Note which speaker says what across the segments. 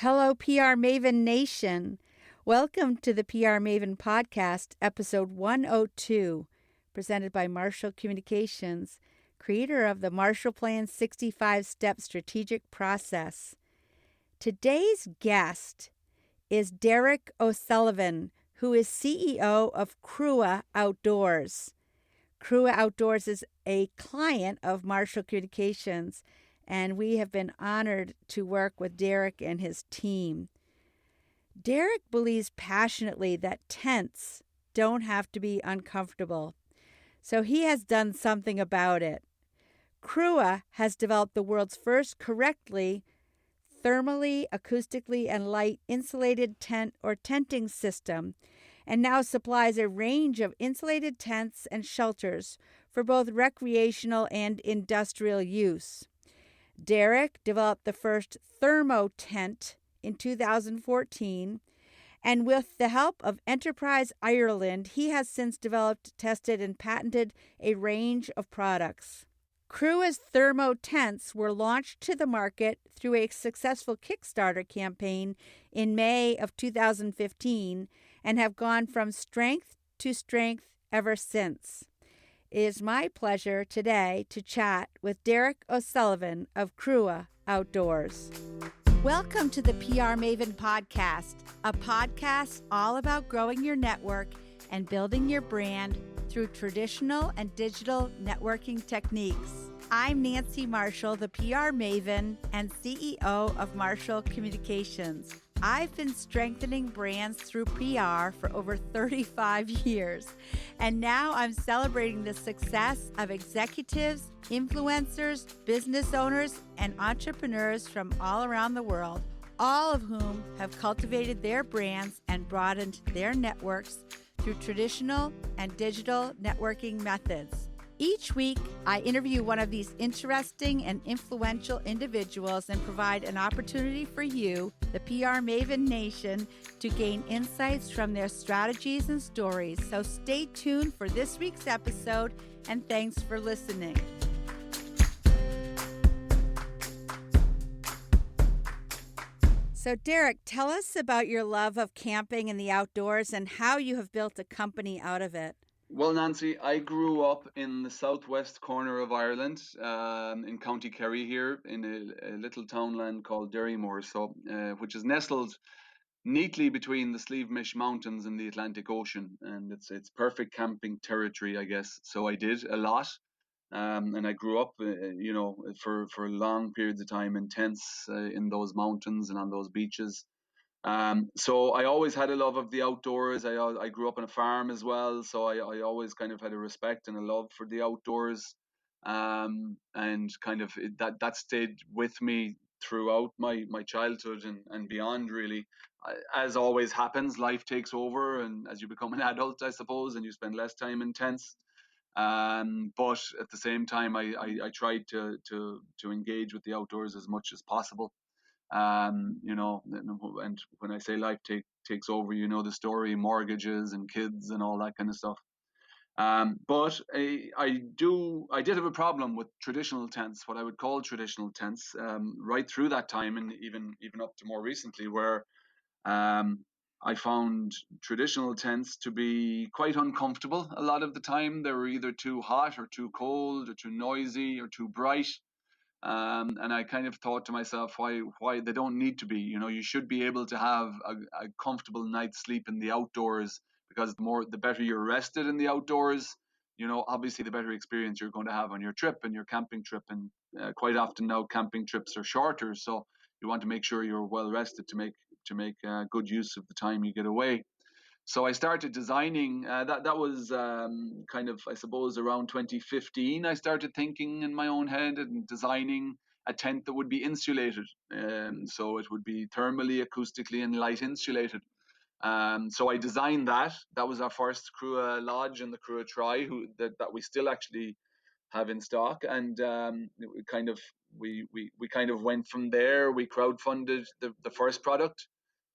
Speaker 1: Hello, PR Maven Nation. Welcome to the PR Maven Podcast, episode 102, presented by Marshall Communications, creator of the Marshall Plan 65-Step Strategic Process. Today's guest is Derek O'Sullivan, who is CEO of CRUA Outdoors. CRUA Outdoors is a client of Marshall Communications, and we have been honored to work with Derek and his team. Derek believes passionately that tents don't have to be uncomfortable, so he has done something about it. CRUA has developed the world's first correctly, thermally, acoustically, and light insulated tent or tenting system, and now supplies a range of insulated tents and shelters for both recreational and industrial use. Derek developed the first thermo tent in 2014, and with the help of Enterprise Ireland, he has since developed, tested, and patented a range of products. CRUA's thermo tents were launched to the market through a successful Kickstarter campaign in May of 2015 and have gone from strength to strength ever since. It is my pleasure today to chat with Derek O'Sullivan of CRUA Outdoors. Welcome to the PR Maven Podcast, a podcast all about growing your network and building your brand through traditional and digital networking techniques. I'm Nancy Marshall, the PR Maven and CEO of Marshall Communications. I've been strengthening brands through PR for over 35 years, and now I'm celebrating the success of executives, influencers, business owners, and entrepreneurs from all around the world, all of whom have cultivated their brands and broadened their networks through traditional and digital networking methods. Each week, I interview one of these interesting and influential individuals and provide an opportunity for you, the PR Maven Nation, to gain insights from their strategies and stories. So stay tuned for this week's episode, and thanks for listening. So Derek, tell us about your love of camping and the outdoors and how you have built a company out of it.
Speaker 2: Well, Nancy, I grew up in the southwest corner of Ireland, in County Kerry here, in a little townland called Derrymore, which is nestled neatly between the Slieve Mountains and the Atlantic Ocean, and it's perfect camping territory, I guess. So I did a lot, and I grew up, for long periods of time in tents in those mountains and on those beaches. So I always had a love of the outdoors. I grew up on a farm as well, so I always kind of had a respect and a love for the outdoors, and kind of that stayed with me throughout my childhood and beyond. Really, as always happens, life takes over, and as you become an adult, I suppose, and you spend less time in tents. But at the same time, I tried to engage with the outdoors as much as possible. And when I say life takes over, the story, mortgages and kids and all that kind of stuff. But I did have a problem with traditional tents, what I would call traditional tents, right through that time, and even up to more recently, where I found traditional tents to be quite uncomfortable a lot of the time. They were either too hot or too cold or too noisy or too bright. And I kind of thought to myself, why they don't need to be. You should be able to have a comfortable night's sleep in the outdoors, because the better you're rested in the outdoors, obviously the better experience you're going to have on your trip and your camping trip. And quite often now camping trips are shorter, so you want to make sure you're well rested to make good use of the time you get away. So I started designing. That was kind of, I suppose, around 2015. I started thinking in my own head and designing a tent that would be insulated. So it would be thermally, acoustically, and light insulated. So I designed that. That was our first CRUA Lodge and the CRUA Tri, that we still actually have in stock. And we kind of went from there. We crowdfunded the first product.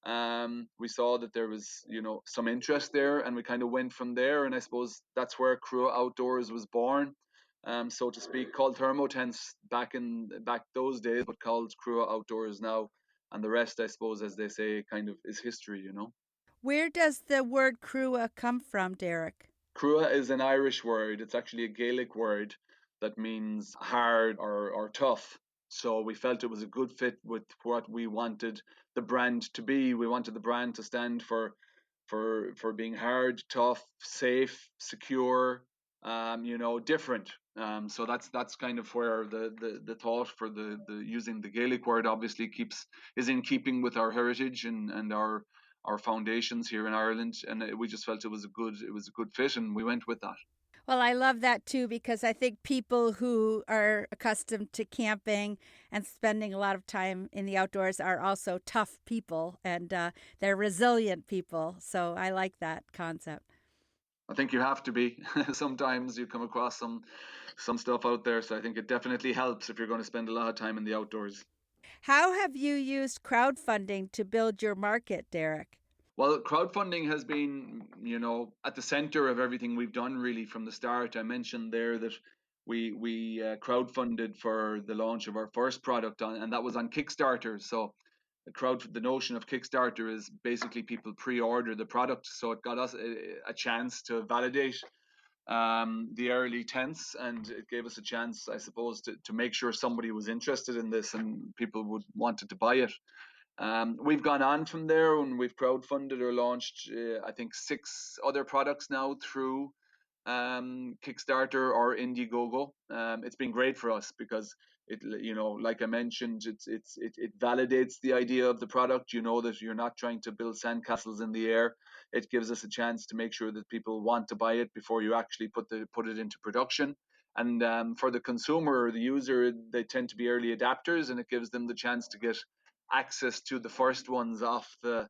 Speaker 2: We saw that there was, some interest there, and we kind of went from there. And I suppose that's where CRUA Outdoors was born, so to speak, called thermo tents back those days, but called CRUA Outdoors now. and the rest, I suppose, as they say, kind of is history, you know.
Speaker 1: Where does the word CRUA come from, Derek?
Speaker 2: CRUA is an Irish word. It's actually a Gaelic word that means hard or tough. So we felt it was a good fit with what we wanted the brand to be. We wanted the brand to stand for being hard, tough, safe, secure, different. So that's kind of where the thought for the using the Gaelic word obviously is in keeping with our heritage and our foundations here in Ireland, and we just felt it was a good fit, and we went with that.
Speaker 1: Well, I love that too because I think people who are accustomed to camping and spending a lot of time in the outdoors are also tough people and they're resilient people. So I like that concept.
Speaker 2: I think you have to be. Sometimes you come across some stuff out there, so I think it definitely helps if you're going to spend a lot of time in the outdoors.
Speaker 1: How have you used crowdfunding to build your market, Derek?
Speaker 2: Well, crowdfunding has been, at the center of everything we've done really from the start. I mentioned there that we crowdfunded for the launch of our first product and that was on Kickstarter. So the notion of Kickstarter is basically people pre-order the product. So it got us a chance to validate the early tents, and it gave us a chance, I suppose, to make sure somebody was interested in this and people would wanted to buy it. We've gone on from there and we've crowdfunded or launched, I think, 6 other products now through Kickstarter or Indiegogo. It's been great for us because like I mentioned, it validates the idea of the product. You know that you're not trying to build sandcastles in the air. It gives us a chance to make sure that people want to buy it before you actually put it into production. And for the consumer or the user, they tend to be early adapters, and it gives them the chance to get access to the first ones off the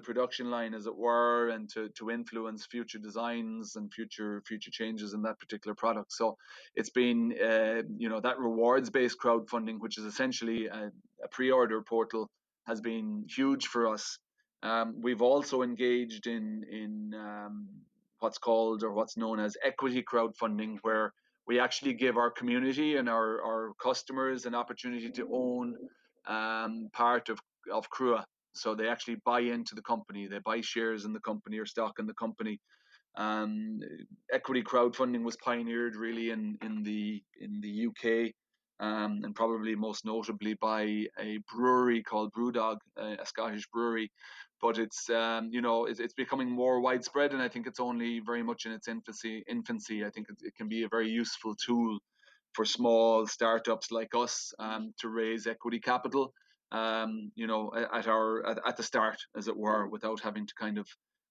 Speaker 2: production line, as it were, and to influence future designs and future changes in that particular product. So it's been that rewards based crowdfunding, which is essentially a pre-order portal, has been huge for us. We've also engaged in what's called or what's known as equity crowdfunding, where we actually give our community and our customers an opportunity to own part of CRUA. So they actually buy into the company, they buy shares in the company or stock in the company. Um, Equity crowdfunding was pioneered really in the UK, and probably most notably by a brewery called Brewdog, a Scottish brewery. But it's becoming more widespread, and I think it's only very much in its infancy. I think it can be a very useful tool for small startups like us to raise equity capital, at the start, as it were, without having to kind of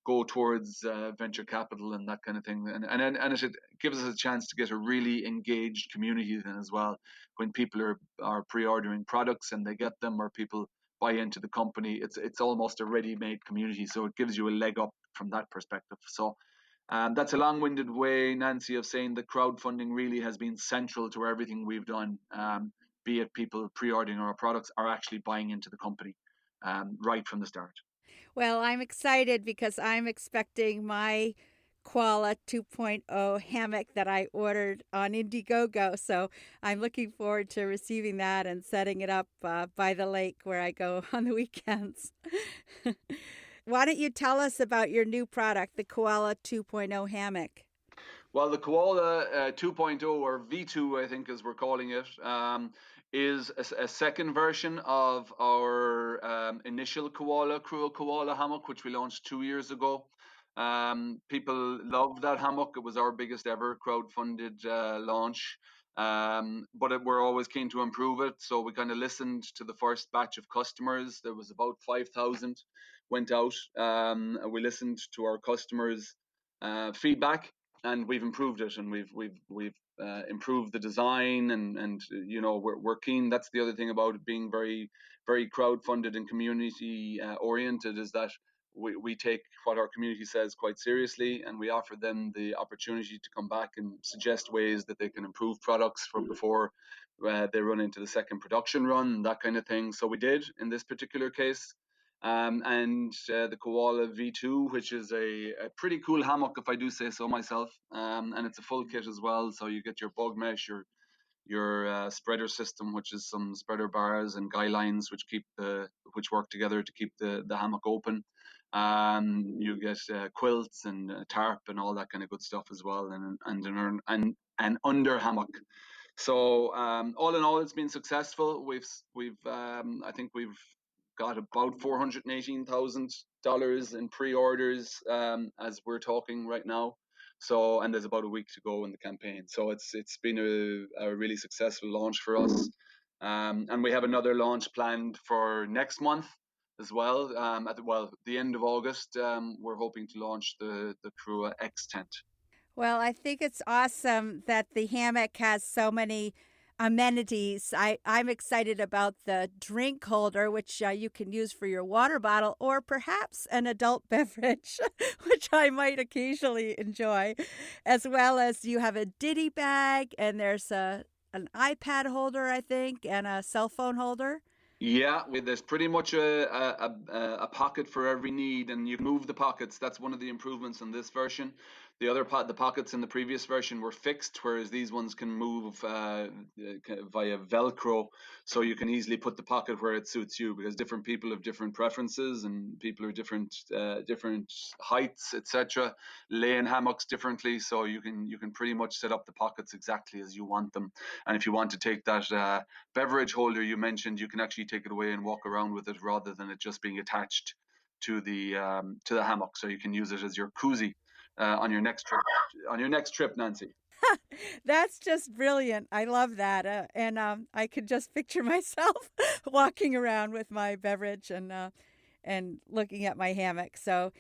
Speaker 2: go towards venture capital and that kind of thing. And it gives us a chance to get a really engaged community then as well. When people are pre-ordering products and they get them, or people buy into the company, it's almost a ready-made community. So it gives you a leg up from that perspective. So that's a long-winded way, Nancy, of saying that crowdfunding really has been central to everything we've done, be it people pre-ordering our products or actually buying into the company right from the start.
Speaker 1: Well, I'm excited because I'm expecting my Koala 2.0 hammock that I ordered on Indiegogo. So I'm looking forward to receiving that and setting it up by the lake where I go on the weekends. Why don't you tell us about your new product, the Koala 2.0 hammock?
Speaker 2: Well, the Koala 2.0 or V2, I think, as we're calling it, is a second version of our initial CRUA Koala hammock, which we launched 2 years ago. People loved that hammock. It was our biggest ever crowdfunded launch. But we're always keen to improve it. So we kind of listened to the first batch of customers. There was about 5,000 went out. We listened to our customers' feedback, and we've improved it, and we've improved the design, and we're keen. That's the other thing about it being very very crowdfunded and community oriented, is that we take what our community says quite seriously, and we offer them the opportunity to come back and suggest ways that they can improve products from before they run into the second production run, that kind of thing. So we did in this particular case. And the Koala V2, which is a pretty cool hammock, if I do say so myself. And it's a full kit as well. So you get your bug mesh, your spreader system, which is some spreader bars and guy lines which work together to keep the hammock open. You get quilts and tarp and all that kind of good stuff as well, and under hammock. So all in all, it's been successful. I think we've got about $418,000 in pre-orders as we're talking right now. So, and there's about a week to go in the campaign. So it's been a really successful launch for us. And we have another launch planned for next month as well. The end of August, we're hoping to launch the CRUA X tent.
Speaker 1: Well, I think it's awesome that the hammock has so many amenities. I'm excited about the drink holder, which you can use for your water bottle or perhaps an adult beverage, which I might occasionally enjoy, as well as you have a ditty bag and there's an iPad holder, I think, and a cell phone holder.
Speaker 2: Yeah, there's pretty much a pocket for every need, and you can move the pockets. That's one of the improvements in this version. The pockets in the previous version were fixed, whereas these ones can move via Velcro, so you can easily put the pocket where it suits you. Because different people have different preferences, and people are different heights, etc. Lay in hammocks differently, so you can pretty much set up the pockets exactly as you want them. And if you want to take that beverage holder you mentioned, you can actually take it away and walk around with it rather than it just being attached to the hammock. So you can use it as your koozie on your next trip. On your next trip, Nancy.
Speaker 1: That's just brilliant. I love that. And I could just picture myself walking around with my beverage and looking at my hammock. So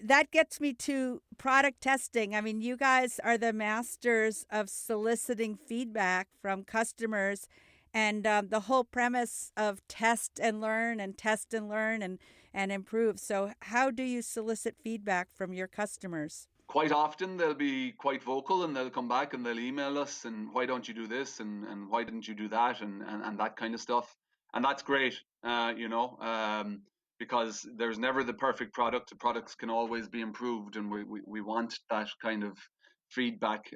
Speaker 1: that gets me to product testing. I mean, you guys are the masters of soliciting feedback from customers, and the whole premise of test and learn and improve. So how do you solicit feedback from your customers?
Speaker 2: Quite often they'll be quite vocal, and they'll come back and they'll email us, and why don't you do this, and why didn't you do that, and that kind of stuff. And that's great, because there's never the perfect product. The products can always be improved, and we want that kind of feedback.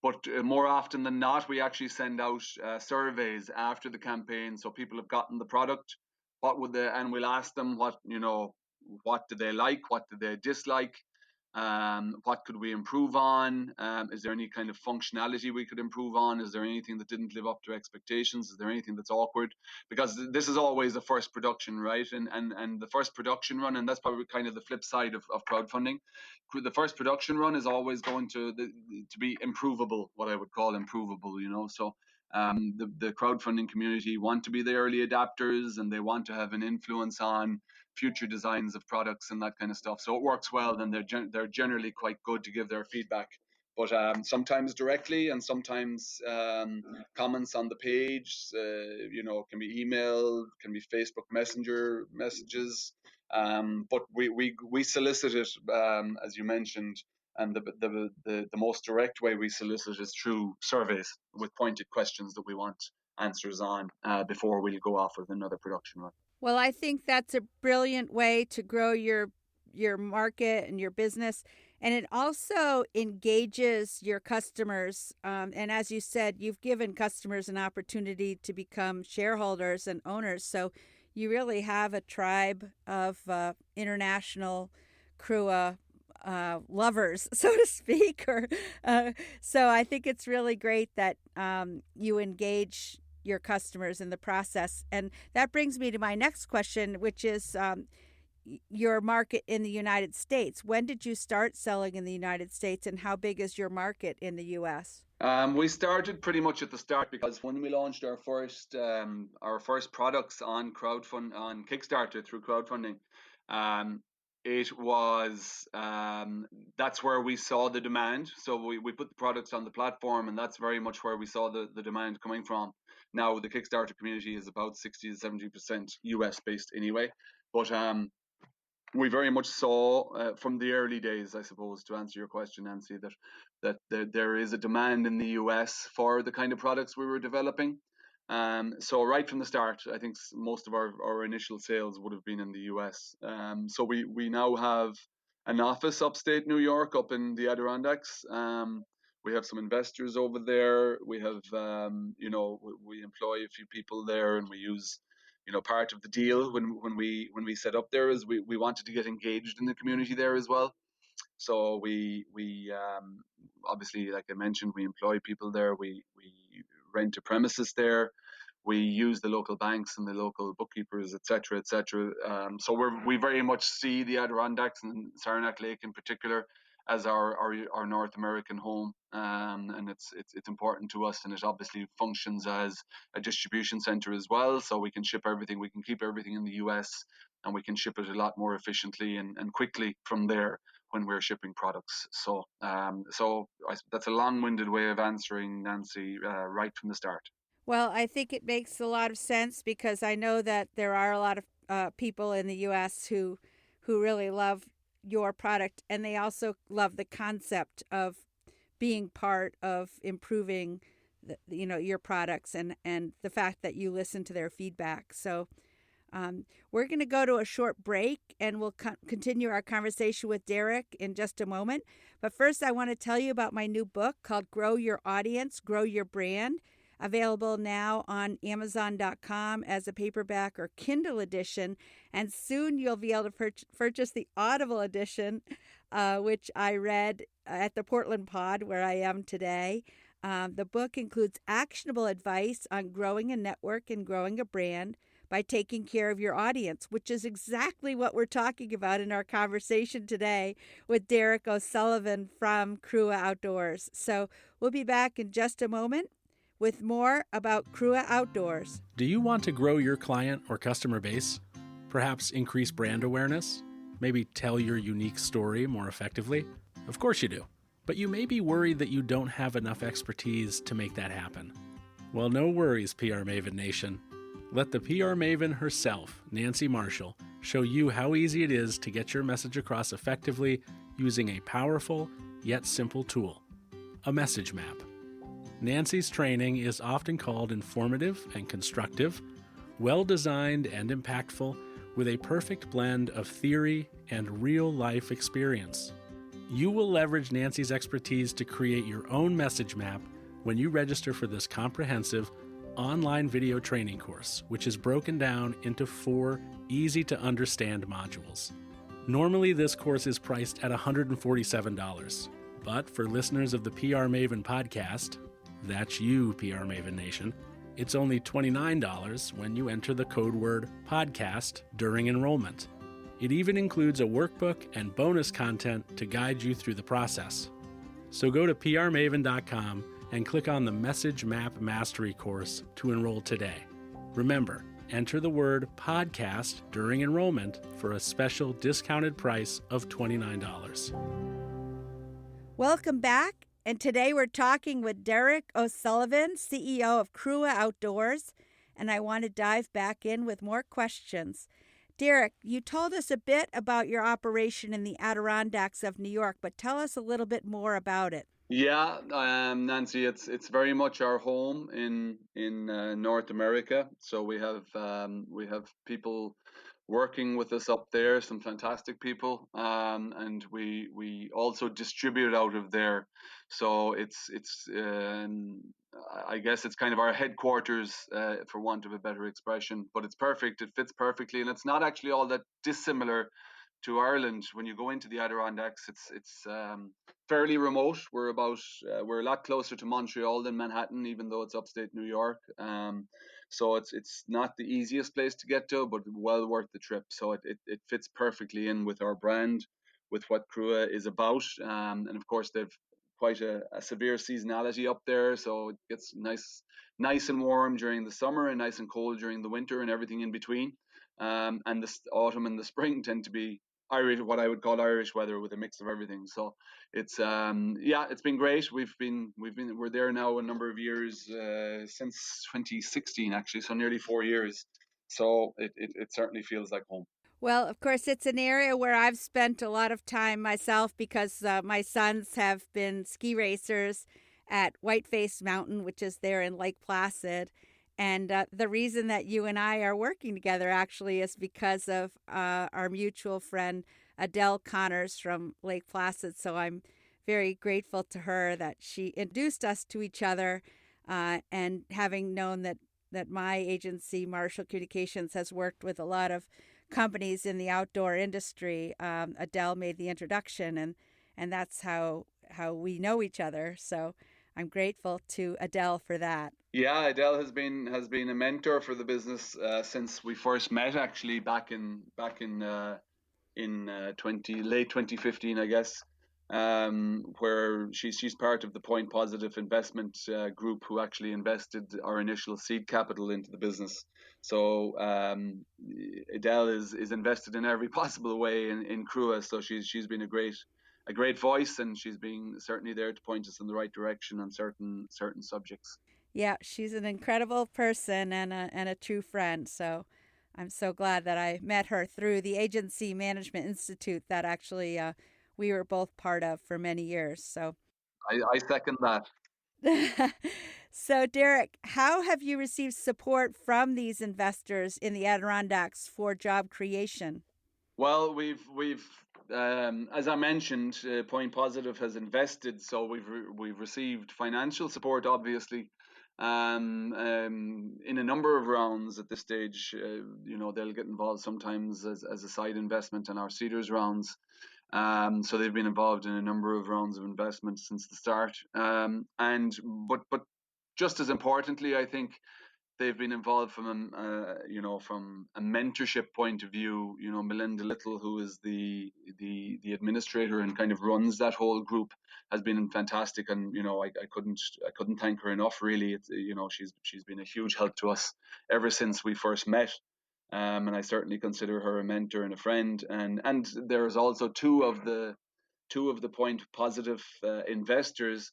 Speaker 2: But more often than not, we actually send out surveys after the campaign, so people have gotten the product. And we'll ask them what do they like, what do they dislike, what could we improve on? Is there any kind of functionality we could improve on? Is there anything that didn't live up to expectations? Is there anything that's awkward? Because this is always the first production, right? And the first production run, and that's probably kind of the flip side of crowdfunding. The first production run is always going to be improvable, what I would call improvable, So the crowdfunding community want to be the early adapters, and they want to have an influence on future designs of products and that kind of stuff. So it works well, and they're generally quite good to give their feedback. But sometimes directly, and sometimes comments on the page. Can be email, can be Facebook Messenger messages. But we solicit it, as you mentioned, and the most direct way we solicit is through surveys with pointed questions that we want answers on before we go off with another production run.
Speaker 1: Well, I think that's a brilliant way to grow your market and your business. And it also engages your customers. And as you said, you've given customers an opportunity to become shareholders and owners. So you really have a tribe of international CRUA lovers, so to speak. So I think it's really great that you engage your customers in the process. And that brings me to my next question, which is your market in the United States. When did you start selling in the United States, and how big is your market in the U.S.?
Speaker 2: We started pretty much at the start, because when we launched our first products on Kickstarter through crowdfunding, it was that's where we saw the demand. So we put the products on the platform, and that's very much where we saw the demand coming from. Now the Kickstarter community is about 60 to 70% US based anyway, but we very much saw from the early days, I suppose, to answer your question, Nancy, that there is a demand in the US for the kind of products we were developing. So right from the start, I think most of our initial sales would have been in the US. So we now have an office upstate New York, up in the Adirondacks. We have some investors over there. We have, we employ a few people there, and we use, part of the deal when we set up there is we wanted to get engaged in the community there as well. So we obviously, like I mentioned, we employ people there. We rent a premises there. We use the local banks and the local bookkeepers, et cetera, et cetera. So we very much see the Adirondacks and Saranac Lake in particular as our North American home, and it's important to us, and it obviously functions as a distribution center as well. So we can ship everything, we can keep everything in the US, and we can ship it a lot more efficiently and quickly from there when we're shipping products. So that's a long-winded way of answering, Nancy, right from the start.
Speaker 1: Well, I think it makes a lot of sense because I know that there are a lot of people in the U.S. who really love your product, and they also love the concept of being part of improving your products and the fact that you listen to their feedback. So we're going to go to a short break, and we'll continue our conversation with Derek in just a moment. But first, I want to tell you about my new book called Grow Your Audience, Grow Your Brand, available now on Amazon.com as a paperback or Kindle edition. And soon you'll be able to purchase the Audible edition, which I read at the Portland Pod, where I am today. The book includes actionable advice on growing a network and growing a brand by taking care of your audience, which is exactly what we're talking about in our conversation today with Derek O'Sullivan from CRUA Outdoors. So we'll be back in just a moment with more about CRUA Outdoors.
Speaker 3: Do you want to grow your client or customer base? Perhaps increase brand awareness? Maybe tell your unique story more effectively? Of course you do. But you may be worried that you don't have enough expertise to make that happen. Well, no worries, PR Maven Nation. Let the PR Maven herself, Nancy Marshall, show you how easy it is to get your message across effectively using a powerful yet simple tool, a message map. Nancy's training is often called informative and constructive, well-designed and impactful, with a perfect blend of theory and real-life experience. You will leverage Nancy's expertise to create your own message map when you register for this comprehensive online video training course, which is broken down into 4 easy-to-understand modules. Normally, this course is priced at $147, but for listeners of the PR Maven Podcast, that's you, PR Maven Nation, it's only $29 when you enter the code word podcast during enrollment. It even includes a workbook and bonus content to guide you through the process. So go to prmaven.com and click on the Message Map Mastery course to enroll today. Remember, enter the word podcast during enrollment for a special discounted price of $29.
Speaker 1: Welcome back. And today we're talking with Derek O'Sullivan, CEO of CRUA Outdoors. And I want to dive back in with more questions. Derek, you told us a bit about your operation in the Adirondacks of New York, but tell us a little bit more about it.
Speaker 2: Yeah, Nancy, it's very much our home in North America. So we have people working with us up there, some fantastic people, and we also distribute out of there. So it's I guess it's kind of our headquarters, for want of a better expression. But it's perfect. It fits perfectly, and it's not actually all that dissimilar to Ireland. When you go into the Adirondacks, it's fairly remote. We're a lot closer to Montreal than Manhattan, even though it's upstate New York. So it's not the easiest place to get to, but well worth the trip. So it fits perfectly in with our brand, with what CRUA is about. And of course, they've quite a severe seasonality up there, so it gets nice and warm during the summer and nice and cold during the winter and everything in between. And the autumn and the spring tend to be Irish, what I would call Irish weather, with a mix of everything. So it's it's been great. We're there now a number of years, since 2016 actually, so nearly 4 years. So it certainly feels like home.
Speaker 1: Well, of course, it's an area where I've spent a lot of time myself because my sons have been ski racers at Whiteface Mountain, which is there in Lake Placid. And the reason that you and I are working together actually is because of our mutual friend, Adele Connors from Lake Placid. So I'm very grateful to her that she introduced us to each other, and having known that my agency, Marshall Communications, has worked with a lot of companies in the outdoor industry. Adele made the introduction, and that's how we know each other. So I'm grateful to Adele for that.
Speaker 2: Yeah, Adele has been a mentor for the business since we first met, actually back in 2015, I guess, where she's part of the Point Positive investment group who actually invested our initial seed capital into the business. So Adele is invested in every possible way in CRUA. So she's been a great voice, and she's been certainly there to point us in the right direction on certain subjects.
Speaker 1: Yeah, she's an incredible person and a true friend. So I'm so glad that I met her through the Agency Management Institute that actually we were both part of for many years. So,
Speaker 2: I second that.
Speaker 1: so Derek, how have you received support from these investors in the Adirondacks for job creation?
Speaker 2: Well, we've as I mentioned, Point Positive has invested, so we've received financial support, obviously, in a number of rounds at this stage. They'll get involved sometimes as a side investment in our Cedars rounds. So they've been involved in a number of rounds of investment since the start. But just as importantly, I think they've been involved from from a mentorship point of view. Melinda Little, who is the administrator and kind of runs that whole group, has been fantastic, and I couldn't thank her enough. Really, she's been a huge help to us ever since we first met. And I certainly consider her a mentor and a friend. And there's also two of the Point Positive investors,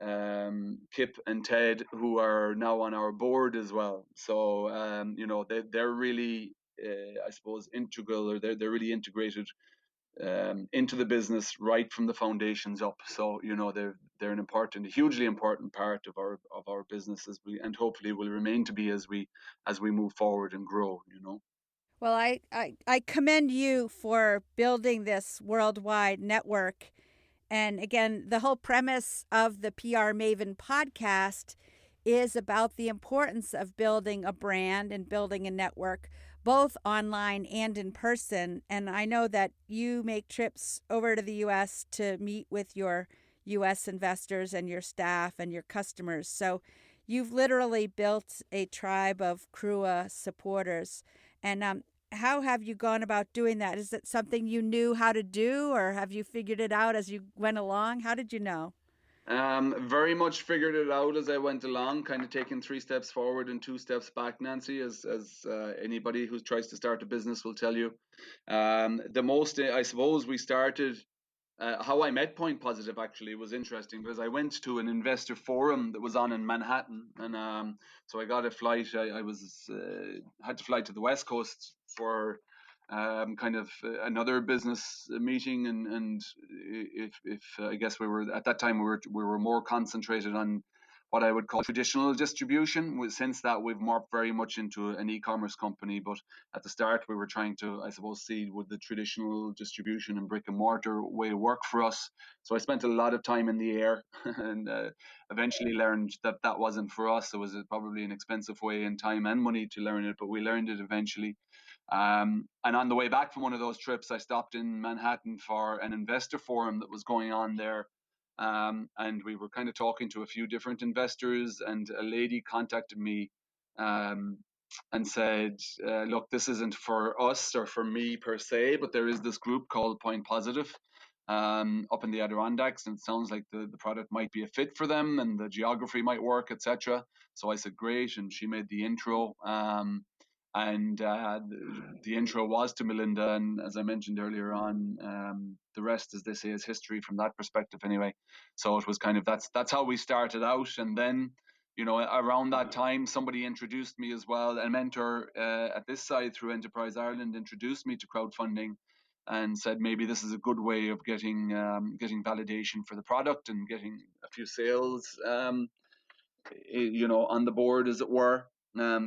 Speaker 2: Kip and Ted, who are now on our board as well. So they're really, I suppose, integral, or they're really integrated into the business right from the foundations up. So they're a hugely important part of our business, and hopefully will remain to be as we move forward and grow.
Speaker 1: Well, I commend you for building this worldwide network. And again, the whole premise of the PR Maven podcast is about the importance of building a brand and building a network, both online and in person. And I know that you make trips over to the U.S. to meet with your U.S. investors and your staff and your customers. So you've literally built a tribe of CRUA supporters. And how have you gone about doing that? Is it something you knew how to do, or have you figured it out as you went along? How did you know?
Speaker 2: Very much figured it out as I went along, kind of taking 3 steps forward and 2 steps back, Nancy, as anybody who tries to start a business will tell you. The most, I suppose, we started. How I met Point Positive actually was interesting, because I went to an investor forum that was on in Manhattan, and so I got a flight. I had to fly to the West Coast for kind of another business meeting, and if I guess we were at that time we were more concentrated on what I would call traditional distribution. Since that, we've morphed very much into an e-commerce company, but at the start we were trying to, I suppose, see would the traditional distribution and brick and mortar way work for us. So I spent a lot of time in the air and eventually learned that that wasn't for us. It was probably an expensive way in time and money to learn it, but we learned it eventually. And on the way back from one of those trips, I stopped in Manhattan for an investor forum that was going on there. And we were kind of talking to a few different investors, and a lady contacted me and said, look, this isn't for us or for me per se, but there is this group called Point Positive up in the Adirondacks, and it sounds like the product might be a fit for them and the geography might work, etc. So I said, great. And she made the intro. And the intro was to Melinda, and as I mentioned earlier on, the rest, as they say, is history from that perspective anyway. So it was kind of, that's how we started out. And then around that time, somebody introduced me as well. A mentor at this side through Enterprise Ireland introduced me to crowdfunding and said maybe this is a good way of getting validation for the product and getting a few sales on the board, as it were.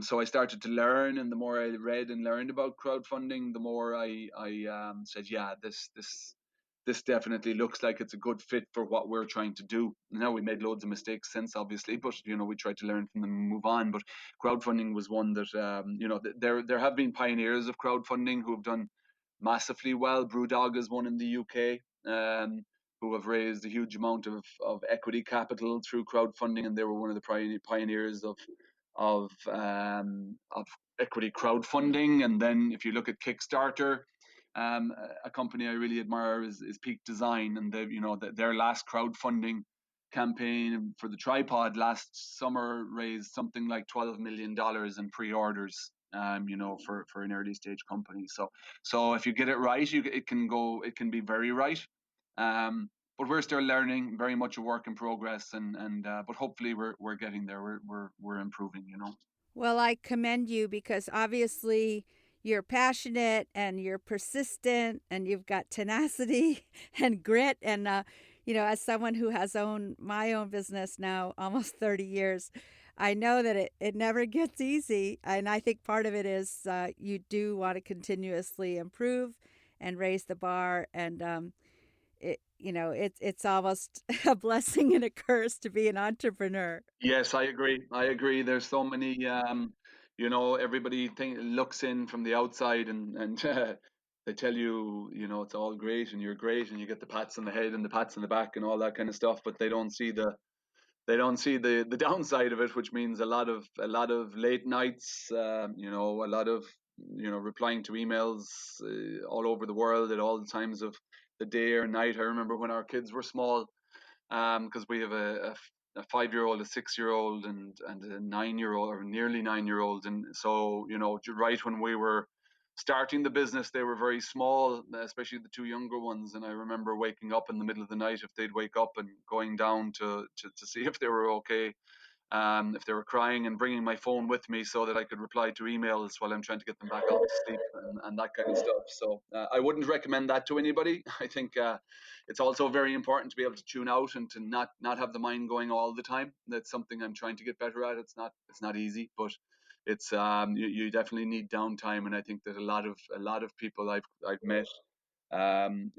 Speaker 2: So I started to learn, and the more I read and learned about crowdfunding, the more I said, yeah, this this definitely looks like it's a good fit for what we're trying to do. Now, we made loads of mistakes since, obviously, but we tried to learn from them and move on. But crowdfunding was one that there have been pioneers of crowdfunding who have done massively well. Brewdog is one in the UK. Who have raised a huge amount of equity capital through crowdfunding, and they were one of the pioneers of equity crowdfunding. And then if you look at Kickstarter, a company I really admire is Peak Design, and their last crowdfunding campaign for the tripod last summer raised something like $12 million in pre-orders. For an early stage company. So if you get it right, it can be very right. But we're still learning, very much a work in progress, but hopefully we're getting there. We're improving.
Speaker 1: Well, I commend you because obviously you're passionate and you're persistent and you've got tenacity and grit. And, as someone who has owned my own business now almost 30 years, I know that it never gets easy. And I think part of it is you do want to continuously improve and raise the bar. And, it's almost a blessing and a curse to be an entrepreneur.
Speaker 2: Yes, I agree. There's so many, everybody looks in from the outside and they tell you, it's all great and you're great and you get the pats on the head and the pats on the back and all that kind of stuff, but they don't see the downside of it, which means a lot of late nights, a lot of replying to emails all over the world at all times of the day or night. I remember when our kids were small, because we have a 5-year-old, a 6-year-old, and a 9-year-old, or nearly 9-year-old. And so, right when we were starting the business, they were very small, especially the two younger ones. And I remember waking up in the middle of the night, if they'd wake up, and going down to see if they were okay, if they were crying, and bringing my phone with me so that I could reply to emails while I'm trying to get them back off to sleep, and that kind of stuff. So I wouldn't recommend that to anybody. I think it's also very important to be able to tune out and to not have the mind going all the time. That's something I'm trying to get better at. It's not easy, but it's you definitely need downtime. And I think that a lot of people I've met,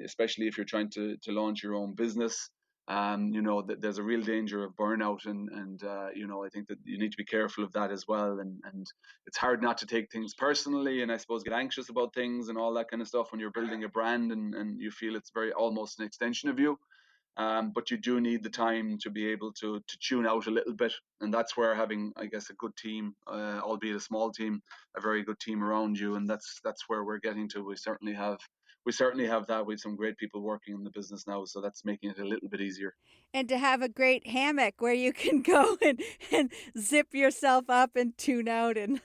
Speaker 2: especially if you're trying to launch your own business, that there's a real danger of burnout, and I think that you need to be careful of that as well. And it's hard not to take things personally, and I suppose get anxious about things and all that kind of stuff when you're building a brand, and you feel it's very almost an extension of you. But you do need the time to be able to tune out a little bit, and that's where having, I guess, a good team, albeit a small team, a very good team around you, and that's where we're getting to. We certainly have that. We have some great people working in the business now, so that's making it a little bit easier.
Speaker 1: And to have a great hammock where you can go and zip yourself up and tune out and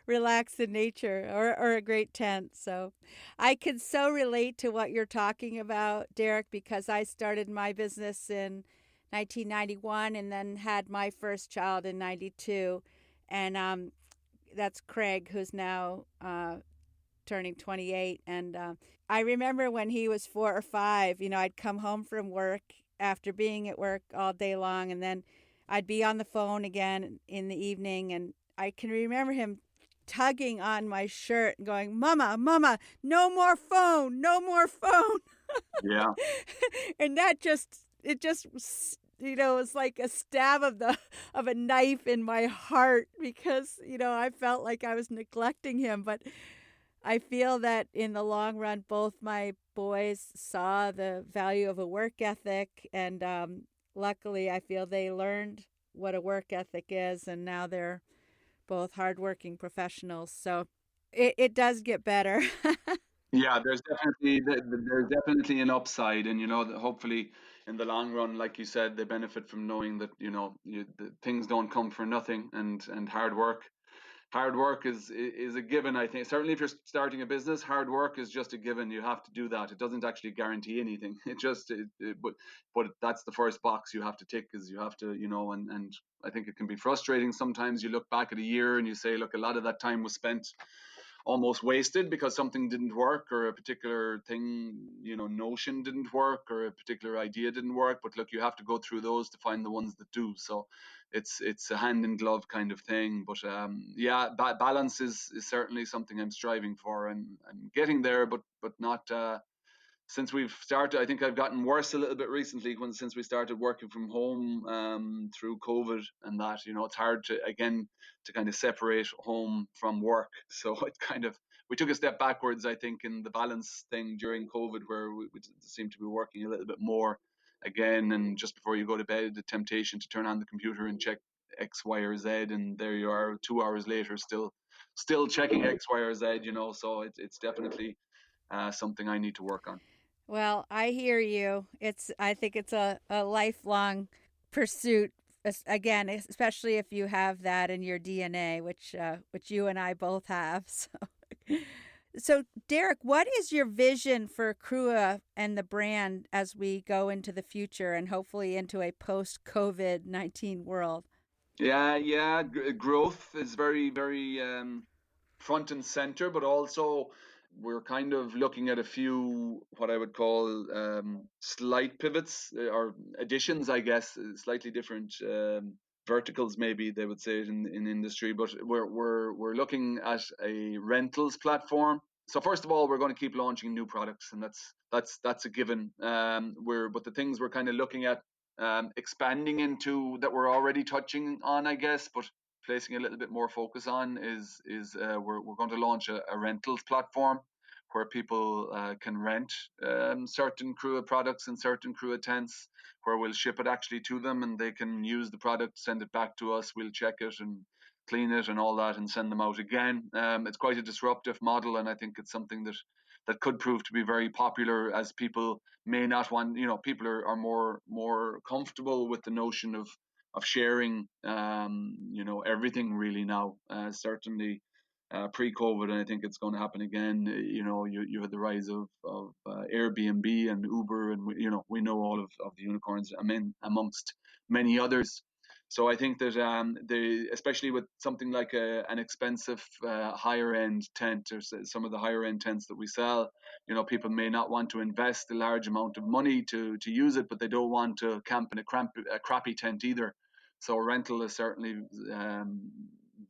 Speaker 1: relax in nature, or a great tent. So I can so relate to what you're talking about, Derek, because I started my business in 1991 and then had my first child in 92. And that's Craig, who's now turning 28. And I remember when he was 4 or 5, I'd come home from work after being at work all day long, and then I'd be on the phone again in the evening, and I can remember him tugging on my shirt and going, Mama, no more phone.
Speaker 2: Yeah.
Speaker 1: And it just was like a stab of a knife in my heart, because I felt like I was neglecting him. But I feel that in the long run, both my boys saw the value of a work ethic, and luckily I feel they learned what a work ethic is, and now they're both hardworking professionals. So it does get better.
Speaker 2: Yeah, there's definitely an upside, and hopefully in the long run, like you said, they benefit from knowing that the things don't come for nothing, and hard work is a given. I think certainly if you're starting a business, hard work is just a given. You have to do that. It doesn't actually guarantee anything. But that's the first box you have to tick, is you have to, and I think it can be frustrating sometimes. You look back at a year and you say, look, a lot of that time was spent almost wasted because something didn't work, or a particular thing, notion didn't work, or a particular idea didn't work. But look, you have to go through those to find the ones that do. So it's a hand in glove kind of thing. But balance is certainly something I'm striving for, and getting there, but not since we've started, I think I've gotten worse a little bit recently since we started working from home through COVID and that, it's hard to kind of separate home from work. So we took a step backwards, I think, in the balance thing during COVID, where we seemed to be working a little bit more again. And just before you go to bed, the temptation to turn on the computer and check X, Y, or Z, and there you are 2 hours later, still checking X, Y, or Z. So it's definitely something I need to work on.
Speaker 1: Well, I hear you. I think it's a lifelong pursuit. Again, especially if you have that in your DNA, which you and I both have. So, Derek, what is your vision for CRUA and the brand as we go into the future and hopefully into a post-COVID-19 world?
Speaker 2: Yeah. Growth is very, very front and center, but also we're kind of looking at a few what I would call slight pivots or additions, I guess, slightly different verticals, maybe they would say it in industry. But we're looking at a rentals platform. So first of all, we're going to keep launching new products, and that's a given. But the things we're kind of looking at expanding into that we're already touching on, I guess, but placing a little bit more focus on is we're going to launch a rentals platform where people can rent certain CRUA products and certain CRUA tents, where we'll ship it actually to them and they can use the product, send it back to us, we'll check it and clean it and all that and send them out again. It's quite a disruptive model, and I think it's something that could prove to be very popular, as people may not want, people are more comfortable with the notion of sharing, everything really now. Certainly pre-COVID, and I think it's going to happen again. You had the rise of Airbnb and Uber, and we know all of the unicorns. I mean, amongst many others. So I think that especially with something like an expensive higher end tent, or some of the higher end tents that we sell, people may not want to invest a large amount of money to use it, but they don't want to camp in a crappy tent either. So rental is certainly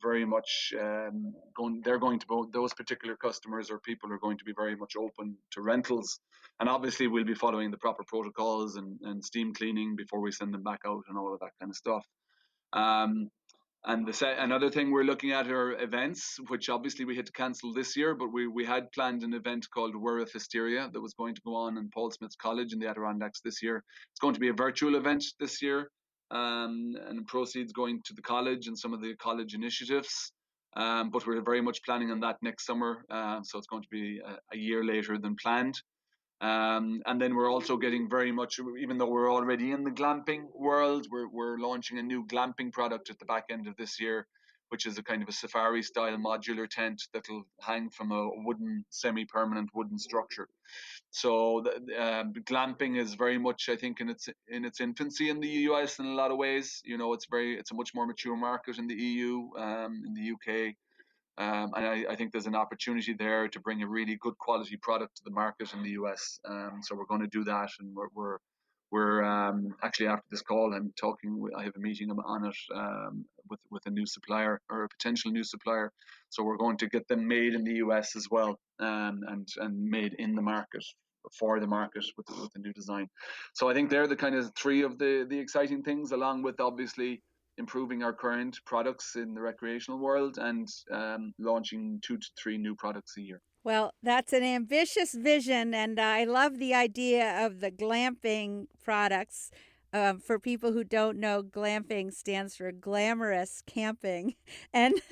Speaker 2: very much those particular customers or people are going to be very much open to rentals, and obviously we'll be following the proper protocols and steam cleaning before we send them back out and all of that kind of stuff. And another thing we're looking at are events, which obviously we had to cancel this year, but we had planned an event called Wisteria that was going to go on in Paul Smith's College in the Adirondacks this year. It's going to be a virtual event this year, and proceeds going to the college and some of the college initiatives. But we're very much planning on that next summer, so it's going to be a year later than planned. And then we're also getting very much, even though we're already in the glamping world, we're launching a new glamping product at the back end of this year, which is a kind of a safari style modular tent that'll hang from a wooden, semi-permanent wooden structure. So the glamping is very much, I think, in its infancy in the US in a lot of ways. It's a much more mature market in the EU, in the UK. And I think there's an opportunity there to bring a really good quality product to the market in the US. So we're going to do that, and we're actually, after this call, I have a meeting on it with a new supplier or a potential new supplier. So we're going to get them made in the US as well, and made in the market for the market with the new design. So I think they're the kind of three of the exciting things, along with obviously improving our current products in the recreational world and launching 2 to 3 new products a year.
Speaker 1: Well, that's an ambitious vision, and I love the idea of the glamping products. For people who don't know, glamping stands for glamorous camping. And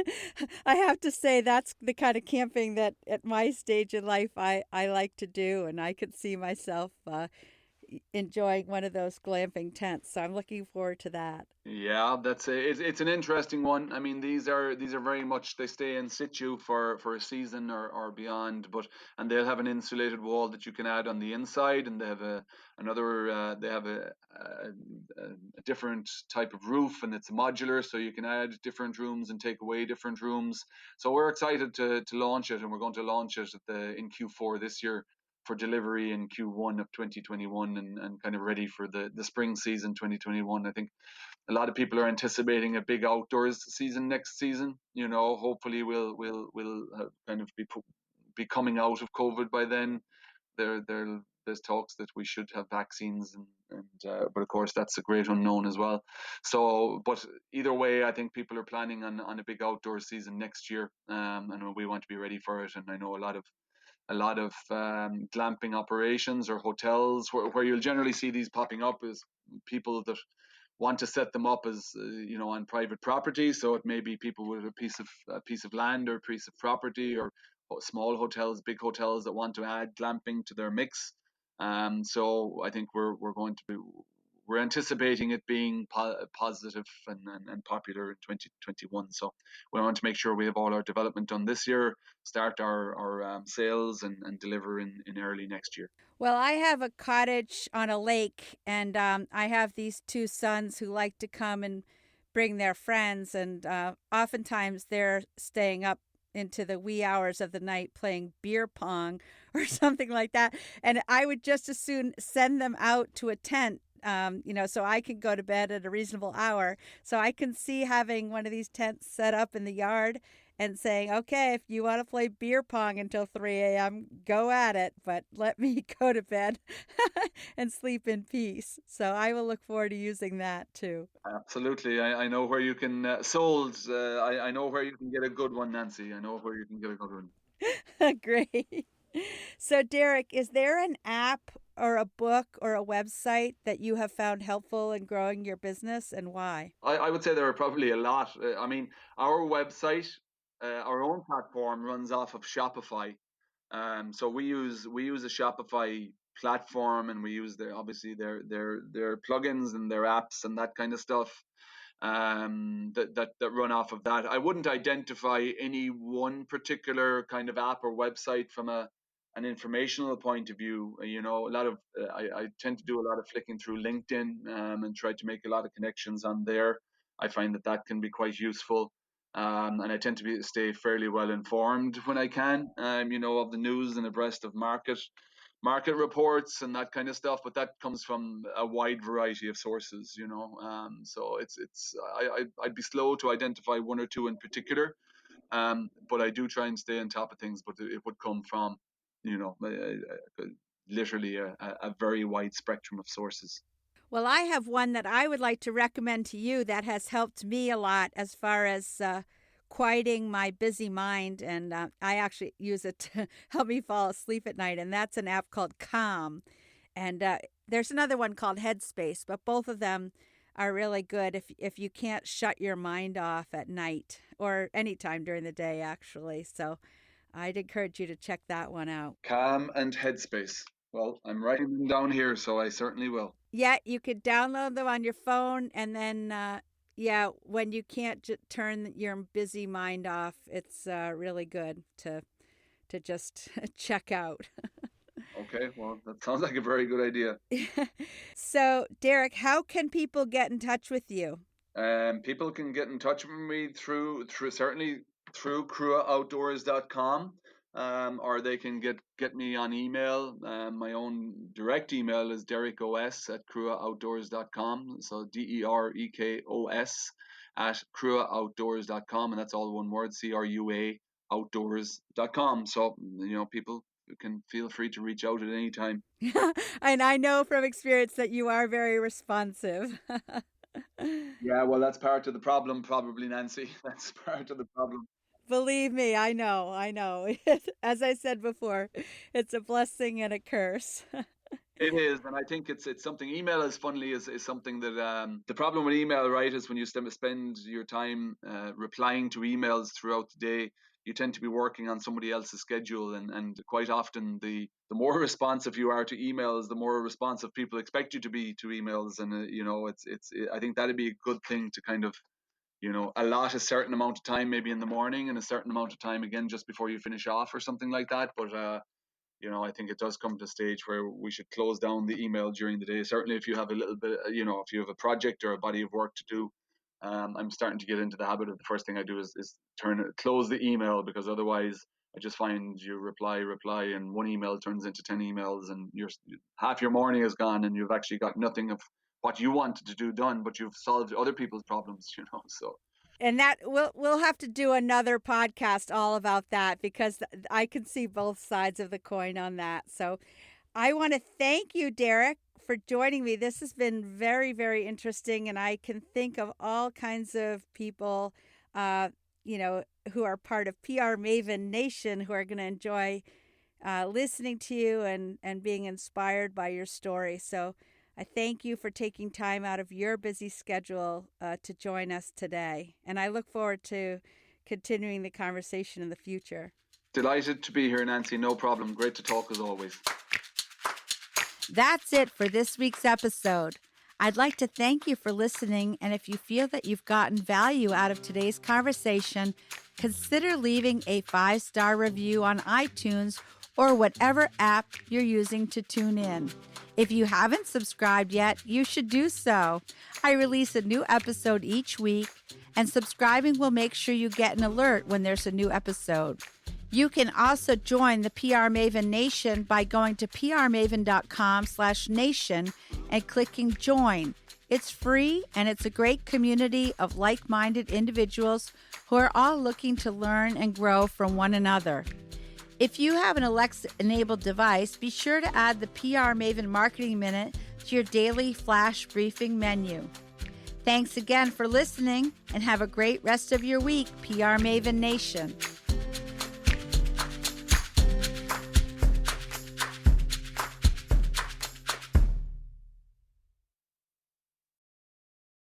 Speaker 1: I have to say that's the kind of camping that at my stage in life I like to do, and I could see myself enjoying one of those glamping tents. So I'm looking forward to that.
Speaker 2: Yeah, it's an interesting one. I mean, these are very much, they stay in situ for a season or beyond, and they'll have an insulated wall that you can add on the inside, and they have a different type of roof, and it's modular, so you can add different rooms and take away different rooms. So we're excited to launch it, and we're going to launch it in Q4 this year, for delivery in Q1 of 2021, and kind of ready for the spring season 2021. I think a lot of people are anticipating a big outdoors season next season. Hopefully we'll kind of be coming out of COVID by then. There'll there's talks that we should have vaccines, but of course that's a great unknown as well. So, but either way, I think people are planning on a big outdoor season next year, and we want to be ready for it. And I know a lot of glamping operations or hotels where you'll generally see these popping up is people that want to set them up as on private property. So it may be people with a piece of land or a piece of property, or small hotels, big hotels that want to add glamping to their mix. So I think we're anticipating it being positive and popular in 2021. So we want to make sure we have all our development done this year, start our sales and deliver in early next year.
Speaker 1: Well, I have a cottage on a lake, and I have these two sons who like to come and bring their friends, and oftentimes they're staying up into the wee hours of the night playing beer pong or something like that. And I would just as soon send them out to a tent, so I can go to bed at a reasonable hour. So I can see having one of these tents set up in the yard and saying, okay, if you want to play beer pong until 3 a.m., go at it, but let me go to bed and sleep in peace. So I will look forward to using that too.
Speaker 2: Absolutely. I know where you can, sold. I know where you can get a good one, Nancy. I know where you can get a good one.
Speaker 1: Great. So, Derek, is there an app or a book or a website that you have found helpful in growing your business, and why?
Speaker 2: I would say there are probably a lot. I mean, our website, our own platform runs off of Shopify. So we use a Shopify platform, and we use their plugins and their apps and that kind of stuff. That run off of that. I wouldn't identify any one particular kind of app or website from an informational point of view. A lot of I tend to do a lot of flicking through LinkedIn, and try to make a lot of connections on there. I find that can be quite useful. And I tend to stay fairly well informed when I can, of the news and abreast of market reports and that kind of stuff. But that comes from a wide variety of sources, So I'd be slow to identify one or two in particular, but I do try and stay on top of things. But it would come from, literally a very wide spectrum of sources.
Speaker 1: Well, I have one that I would like to recommend to you that has helped me a lot as far as quieting my busy mind. And I actually use it to help me fall asleep at night. And that's an app called Calm. And there's another one called Headspace, but both of them are really good if you can't shut your mind off at night or anytime during the day, actually. So I'd encourage you to check that one out.
Speaker 2: Calm and Headspace. Well, I'm writing them down here, so I certainly will.
Speaker 1: Yeah, you could download them on your phone, and then, when you can't turn your busy mind off, it's really good to just check out.
Speaker 2: Okay, well, that sounds like a very good idea.
Speaker 1: So, Derek, how can people get in touch with you?
Speaker 2: People can get in touch with me through CRUAOutdoors.com. Or they can get me on email. My own direct email is derekos@CRUAOutdoors.com. So DEREKOS @CRUAOutdoors.com, and that's all one word, CRUA outdoors.com. So people can feel free to reach out at any time.
Speaker 1: And I know from experience that you are very responsive.
Speaker 2: Yeah, well, that's part of the problem, probably, Nancy. That's part of the problem.
Speaker 1: Believe me, I know. As I said before, it's a blessing and a curse.
Speaker 2: It is, and I think it's something. Email is something that the problem with email, right, is when you spend your time replying to emails throughout the day, you tend to be working on somebody else's schedule, and quite often the more responsive you are to emails, the more responsive people expect you to be to emails, and I think that'd be a good thing to kind of allot a certain amount of time maybe in the morning and a certain amount of time again just before you finish off or something like that. But I think it does come to a stage where we should close down the email during the day. Certainly if you have a little bit, if you have a project or a body of work to do, I'm starting to get into the habit of the first thing I do is close the email, because otherwise I just find you reply, and one email turns into 10 emails, and half your morning is gone, and you've actually got nothing of what you wanted to do done, but you've solved other people's problems, so.
Speaker 1: And that we'll have to do another podcast all about that, because I can see both sides of the coin on that. So I want to thank you, Derek, for joining me. This has been very, very interesting, and I can think of all kinds of people, who are part of PR Maven Nation who are going to enjoy listening to you and being inspired by your story. So I thank you for taking time out of your busy schedule to join us today. And I look forward to continuing the conversation in the future.
Speaker 2: Delighted to be here, Nancy. No problem. Great to talk as always.
Speaker 1: That's it for this week's episode. I'd like to thank you for listening, and if you feel that you've gotten value out of today's conversation, consider leaving a 5-star review on iTunes or whatever app you're using to tune in. If you haven't subscribed yet, you should do so. I release a new episode each week, and subscribing will make sure you get an alert when there's a new episode. You can also join the PR Maven Nation by going to prmaven.com/nation and clicking join. It's free, and it's a great community of like-minded individuals who are all looking to learn and grow from one another. If you have an Alexa-enabled device, be sure to add the PR Maven Marketing Minute to your daily flash briefing menu. Thanks again for listening, and have a great rest of your week, PR Maven Nation.